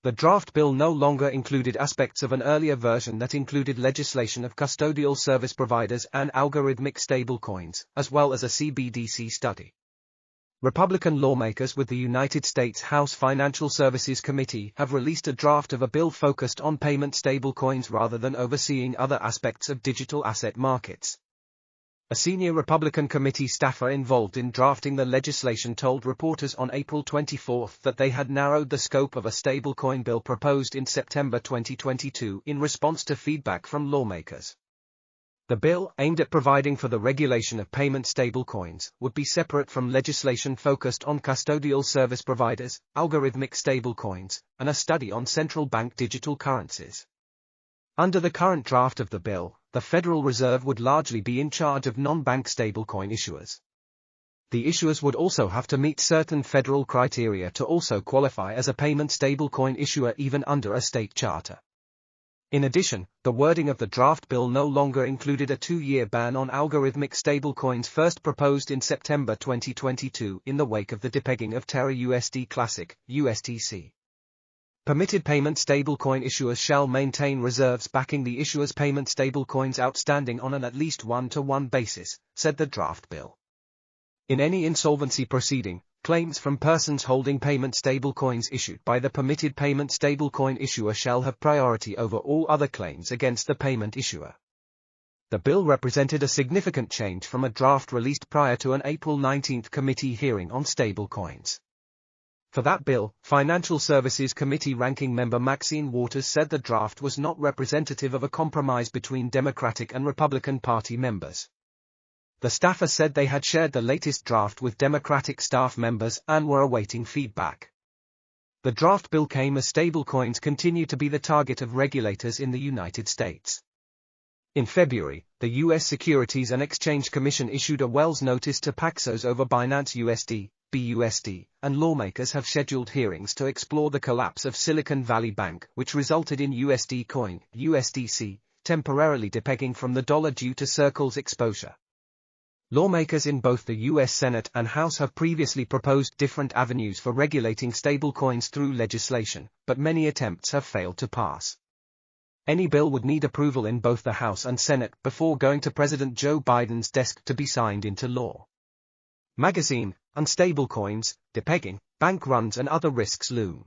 The draft bill no longer included aspects of an earlier version that included legislation of custodial service providers and algorithmic stablecoins, as well as a CBDC study. Republican lawmakers with the United States House Financial Services Committee have released a draft of a bill focused on payment stablecoins rather than overseeing other aspects of digital asset markets. A senior Republican committee staffer involved in drafting the legislation told reporters on April 24 that they had narrowed the scope of a stablecoin bill proposed in September 2022 in response to feedback from lawmakers. The bill, aimed at providing for the regulation of payment stablecoins, would be separate from legislation focused on custodial service providers, algorithmic stablecoins, and a study on central bank digital currencies. Under the current draft of the bill, the Federal Reserve would largely be in charge of non-bank stablecoin issuers. The issuers would also have to meet certain federal criteria to also qualify as a payment stablecoin issuer even under a state charter. In addition, the wording of the draft bill no longer included a 2-year ban on algorithmic stablecoins first proposed in September 2022 in the wake of the depegging of Terra USD Classic, USTC. Permitted payment stablecoin issuers shall maintain reserves backing the issuer's payment stablecoins outstanding on an at least 1-to-1 basis, said the draft bill. In any insolvency proceeding, claims from persons holding payment stablecoins issued by the permitted payment stablecoin issuer shall have priority over all other claims against the payment issuer. The bill represented a significant change from a draft released prior to an April 19 committee hearing on stablecoins. For that bill, Financial Services Committee Ranking Member Maxine Waters said the draft was not representative of a compromise between Democratic and Republican Party members. The staffer said they had shared the latest draft with Democratic staff members and were awaiting feedback. The draft bill came as stablecoins continue to be the target of regulators in the United States. In February, the U.S. Securities and Exchange Commission issued a Wells notice to Paxos over Binance USD, BUSD, and lawmakers have scheduled hearings to explore the collapse of Silicon Valley Bank, which resulted in USD Coin, USDC, temporarily depegging from the dollar due to Circle's exposure. Lawmakers in both the U.S. Senate and House have previously proposed different avenues for regulating stablecoins through legislation, but many attempts have failed to pass. Any bill would need approval in both the House and Senate before going to President Joe Biden's desk to be signed into law. Magazine, and stablecoins, depegging, bank runs and other risks loom.